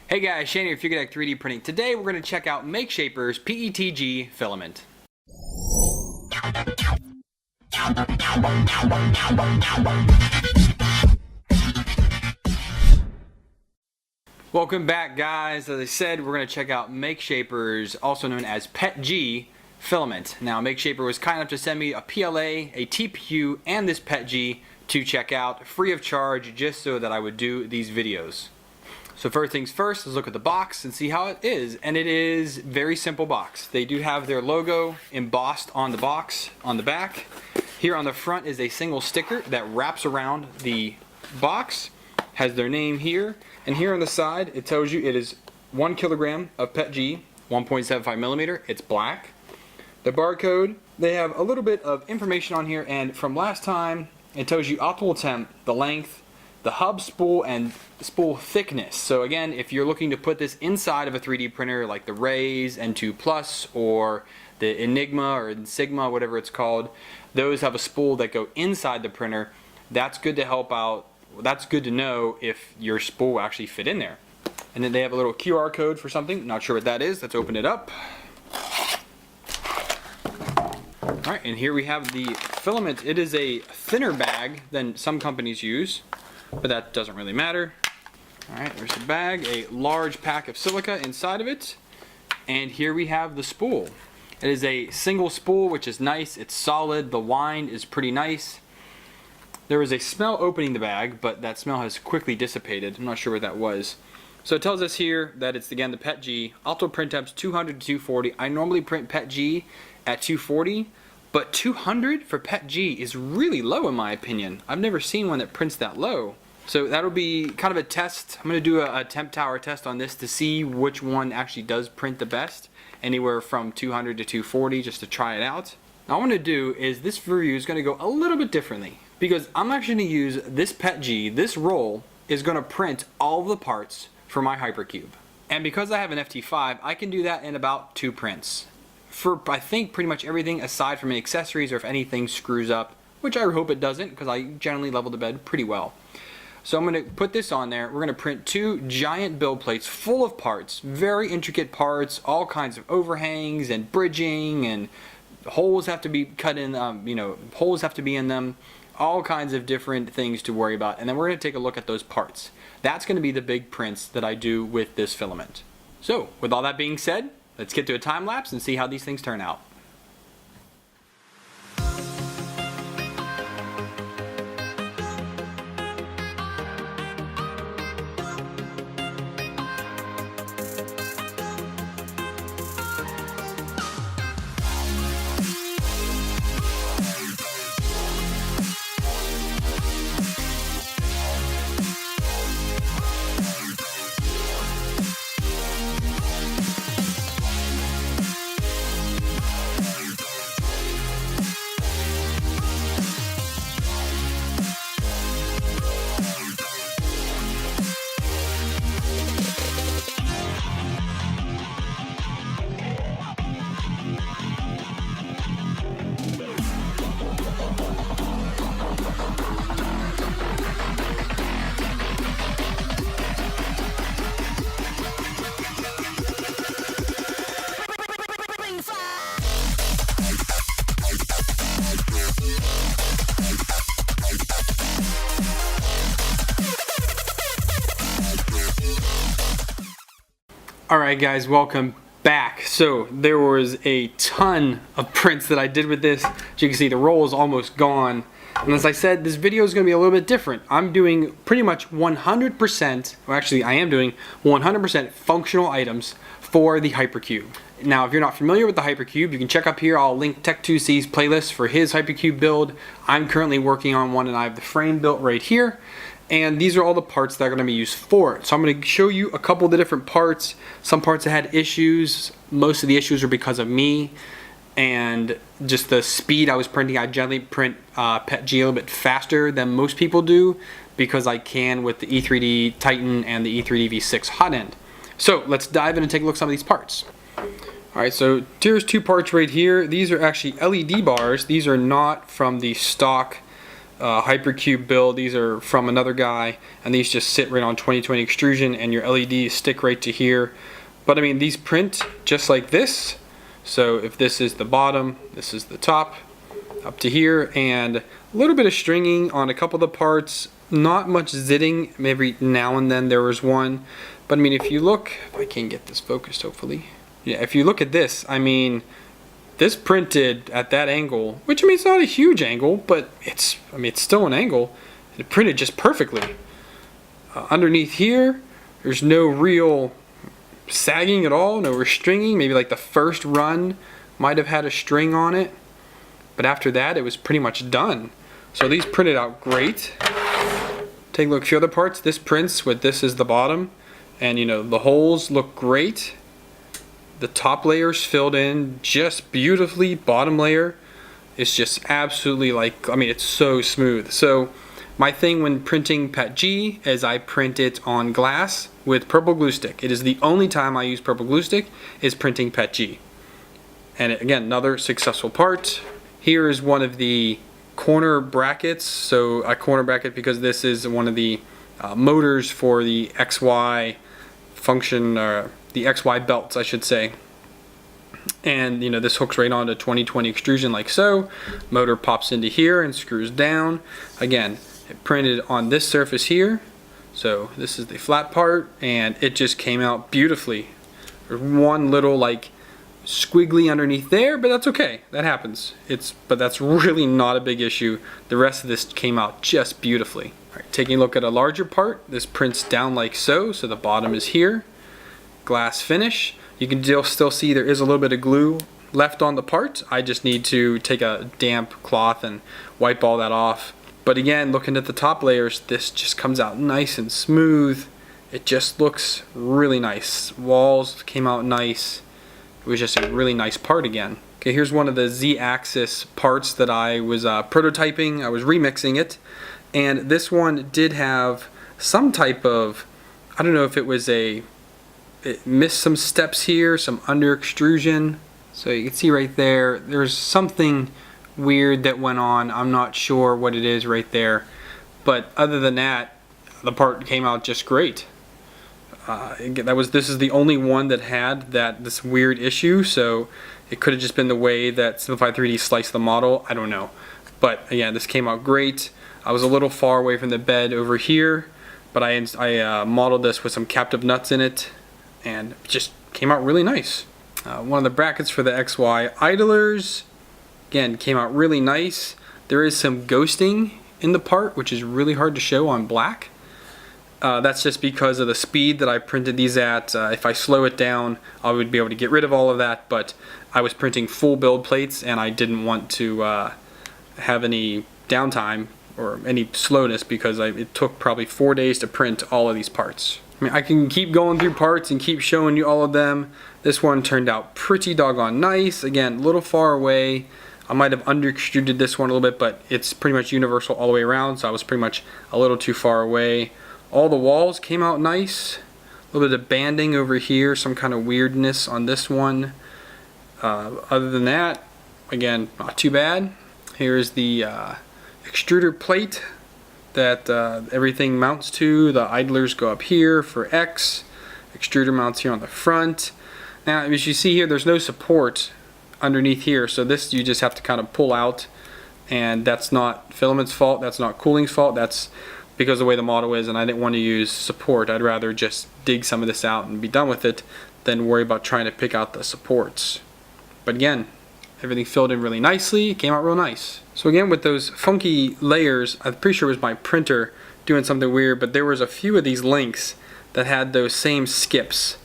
Hey guys, Shane here, Fugatech 3D Printing. Today we're going to check out MakeShaper's PETG filament. Welcome back guys. As I said, we're going to check out MakeShaper's, also known as PETG filament. Now MakeShaper was kind enough to send me a PLA, a TPU, and this PETG to check out free of charge just so that I would do these videos. So first things first, let's look at the box and see how it is. And it is very simple box. They do have their logo embossed on the box on the back. Here on the front is a single sticker that wraps around the box, has their name here, and here on the side it tells you it is 1 kilogram of PETG, 1.75 millimeter. It's black. The barcode, they have a little bit of information on here, and from last time it tells you optimal temp, the length, the hub spool, and spool thickness. So again, if you're looking to put this inside of a 3D printer like the Rays N2 Plus or the Enigma or Sigma, whatever it's called, those have a spool that go inside the printer. That's good to help out. That's good to know if your spool will actually fit in there. And then they have a little QR code for something. Not sure what that is. Let's open it up. Alright, and here we have the filament. It is a thinner bag than some companies use, but that doesn't really matter. Alright, there's the bag, a large pack of silica inside of it, and here we have the spool. It is a single spool, which is nice. It's solid. The wind is pretty nice. There was a smell opening the bag, but that smell has quickly dissipated. I'm not sure what that was. So it tells us here that it's, again, the PETG. Optimal print temps 200 to 240. I normally print PETG at 240, but 200 for PETG is really low in my opinion. I've never seen one that prints that low. So that'll be kind of a test. I'm going to do a temp tower test on this to see which one actually does print the best. Anywhere from 200 to 240 just to try it out. Now what I'm going to do is this review is going to go a little bit differently, because I'm actually going to use this PETG. This roll is going to print all of the parts for my HyperCube. And because I have an FT5, I can do that in about 2 prints. For I think pretty much everything aside from accessories or if anything screws up, which I hope it doesn't because I generally level the bed pretty well. So I'm going to put this on there. We're going to print 2 giant build plates full of parts, very intricate parts, all kinds of overhangs and bridging, and holes have to be cut in, holes have to be in them, all kinds of different things to worry about. And then we're going to take a look at those parts. That's going to be the big prints that I do with this filament. So with all that being said, let's get to a time lapse and see how these things turn out. Alright guys, welcome back. So there was a ton of prints that I did with this. As you can see, the roll is almost gone. And as I said, this video is going to be a little bit different. I'm doing pretty much 100%, well actually I am doing 100% functional items for the HyperCube. Now if you're not familiar with the HyperCube, you can check up here. I'll link Tech2C's playlist for his HyperCube build. I'm currently working on one and I have the frame built right here. And these are all the parts that are going to be used for it. So I'm going to show you a couple of the different parts. Some parts that had issues. Most of the issues are because of me and just the speed I was printing. I generally print PETG a little bit faster than most people do because I can with the E3D Titan and the E3D V6 hot end. So let's dive in and take a look at some of these parts. Alright, so here's 2 parts right here. These are actually LED bars. These are not from the stock HyperCube build. These are from another guy, and these just sit right on 2020 extrusion, and your LEDs stick right to here. But I mean, these print just like this. So if this is the bottom, this is the top, up to here, and a little bit of stringing on a couple of the parts. Not much zitting. Maybe now and then there was one. But I mean, if you look, if I can get this focused, hopefully. Yeah, if you look at this, I mean, this printed at that angle, which I mean, it's not a huge angle, but it's still an angle. It printed just perfectly. Underneath here, there's no real sagging at all, no restringing. Maybe like the first run might have had a string on it, but after that, it was pretty much done. So these printed out great. Take a look at the other parts. This prints with this is the bottom, and you know, the holes look great. The top layer's filled in just beautifully. Bottom layer is just absolutely like, I mean, it's so smooth. So my thing when printing PETG is I print it on glass with purple glue stick. It is the only time I use purple glue stick is printing PETG. And again, another successful part. Here is one of the corner brackets. So a corner bracket because this is one of the motors for the XY function, or the XY belts I should say. And you know, this hooks right onto 2020 extrusion like so. Motor pops into here and screws down. Again, it printed on this surface here. So this is the flat part, and it just came out beautifully. There's one little like squiggly underneath there, but that's okay. That happens. But that's really not a big issue. The rest of this came out just beautifully. All right, taking a look at a larger part, this prints down like so. So the bottom is here. Glass finish. You can still see there is a little bit of glue left on the part. I just need to take a damp cloth and wipe all that off. But again, looking at the top layers, this just comes out nice and smooth. It just looks really nice. Walls came out nice. It was just a really nice part again. Okay, here's one of the Z-axis parts that I was prototyping. I was remixing it. And this one did have some type of, I don't know if it was it missed some steps here, some under extrusion. So you can see right there, there's something weird that went on. I'm not sure what it is right there. But other than that, the part came out just great. This is the only one that had this weird issue, so it could have just been the way that Simplify 3D sliced the model. I don't know. But again, this came out great. I was a little far away from the bed over here, but I modeled this with some captive nuts in it, and it just came out really nice. One of the brackets for the XY idlers, again, came out really nice. There is some ghosting in the part, which is really hard to show on black. That's just because of the speed that I printed these at. If I slow it down, I would be able to get rid of all of that, but I was printing full build plates and I didn't want to have any downtime or any slowness because it took probably 4 days to print all of these parts. I mean, I can keep going through parts and keep showing you all of them. This one turned out pretty doggone nice. Again, a little far away. I might have under extruded this one a little bit, but it's pretty much universal all the way around, so I was pretty much a little too far away. All the walls came out nice. A little bit of banding over here, some kind of weirdness on this one. Other than that, again, not too bad. Here's the extruder plate that everything mounts to. The idlers go up here for X. Extruder mounts here on the front. Now, as you see here, there's no support underneath here, so this you just have to kind of pull out, and that's not filament's fault, that's not cooling's fault, that's because of the way the model is, and I didn't want to use support. I'd rather just dig some of this out and be done with it than worry about trying to pick out the supports. But again, everything filled in really nicely, came out real nice. So again, with those funky layers, I'm pretty sure it was my printer doing something weird, but there was a few of these links that had those same skips.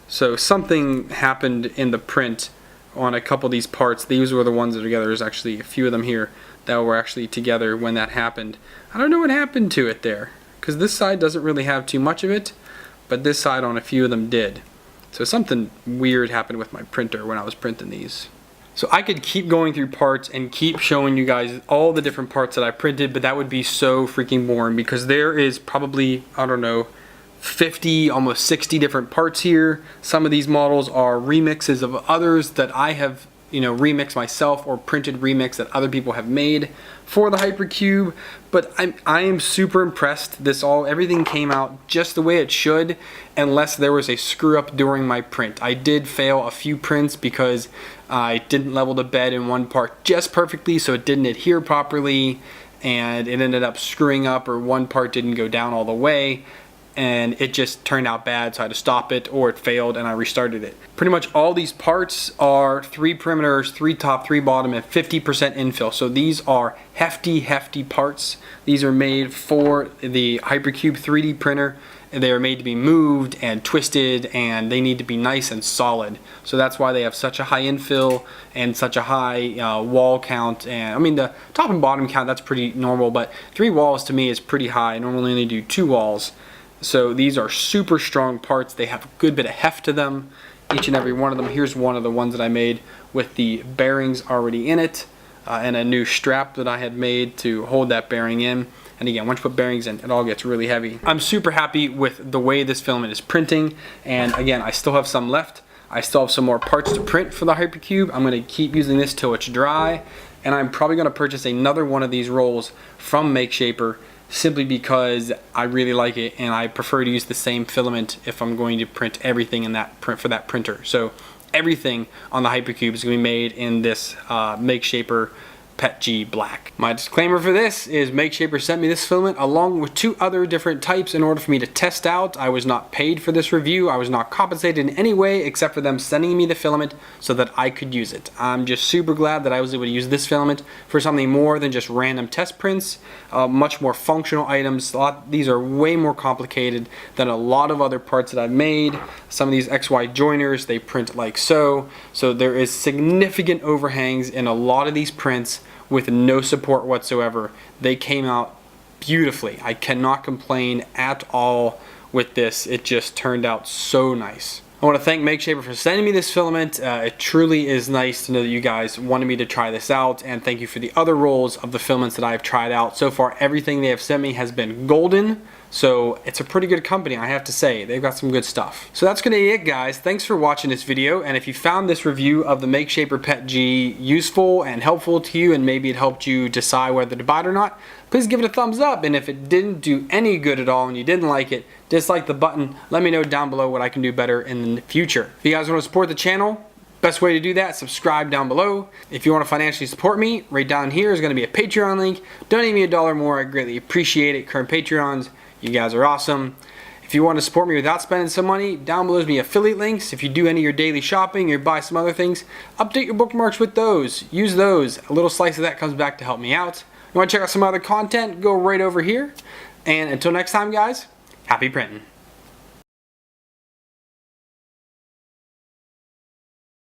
So something happened in the print on a couple of these parts. These were the ones that are together. There's actually a few of them here that were actually together when that happened. I don't know what happened to it there, because this side doesn't really have too much of it, but this side on a few of them did. So something weird happened with my printer when I was printing these. So I could keep going through parts and keep showing you guys all the different parts that I printed, but that would be so freaking boring because there is probably, I don't know, 50, almost 60 different parts here. Some of these models are remixes of others that I have, remix myself or printed remix that other people have made for the HyperCube, but I am super impressed. Everything came out just the way it should, unless there was a screw up during my print. I did fail a few prints because I didn't level the bed in one part just perfectly, so it didn't adhere properly, and it ended up screwing up, or one part didn't go down all the way, and it just turned out bad, so I had to stop it, or it failed and I restarted it. Pretty much all these parts are 3 perimeters, 3 top, 3 bottom, and 50% infill. So these are hefty parts. These are made for the HyperCube 3D printer. They are made to be moved and twisted, and they need to be nice and solid. So that's why they have such a high infill and such a high wall count. And I mean, the top and bottom count, that's pretty normal, but 3 walls to me is pretty high. I normally only do 2 walls. So these are super strong parts. They have a good bit of heft to them, each and every one of them. Here's one of the ones that I made with the bearings already in it, and a new strap that I had made to hold that bearing in. And again, once you put bearings in, it all gets really heavy. I'm super happy with the way this filament is printing, and again, I still have some left. I still have some more parts to print for the HyperCube. I'm going to keep using this till it's dry, and I'm probably going to purchase another one of these rolls from MakeShaper, simply because I really like it, and I prefer to use the same filament if I'm going to print everything in that for that printer. So everything on the HyperCube is going to be made in this MakeShaper PETG Black. My disclaimer for this is MakeShaper sent me this filament along with 2 other different types in order for me to test out. I was not paid for this review. I was not compensated in any way except for them sending me the filament so that I could use it. I'm just super glad that I was able to use this filament for something more than just random test prints, much more functional items. These are way more complicated than a lot of other parts that I've made. Some of these XY joiners, they print like so. So there is significant overhangs in a lot of these prints with no support whatsoever. They came out beautifully. I cannot complain at all with this. It just turned out so nice. I want to thank MakeShaper for sending me this filament. It truly is nice to know that you guys wanted me to try this out, and thank you for the other rolls of the filaments that I've tried out. So far, everything they have sent me has been golden. So it's a pretty good company, I have to say. They've got some good stuff. So that's gonna be it, guys. Thanks for watching this video, and if you found this review of the MakeShaper PETG useful and helpful to you, and maybe it helped you decide whether to buy it or not, please give it a thumbs up. And if it didn't do any good at all and you didn't like it, dislike the button. Let me know down below what I can do better in the future. If you guys want to support the channel, best way to do that, subscribe down below. If you want to financially support me, right down here is going to be a Patreon link. Donate me $1 more, I greatly appreciate it. Current Patreons, you guys are awesome. If you want to support me without spending some money, down below is me affiliate links. If you do any of your daily shopping or buy some other things, update your bookmarks with those. Use those. A little slice of that comes back to help me out. You want to check out some other content, go right over here. And until next time, guys, happy printing.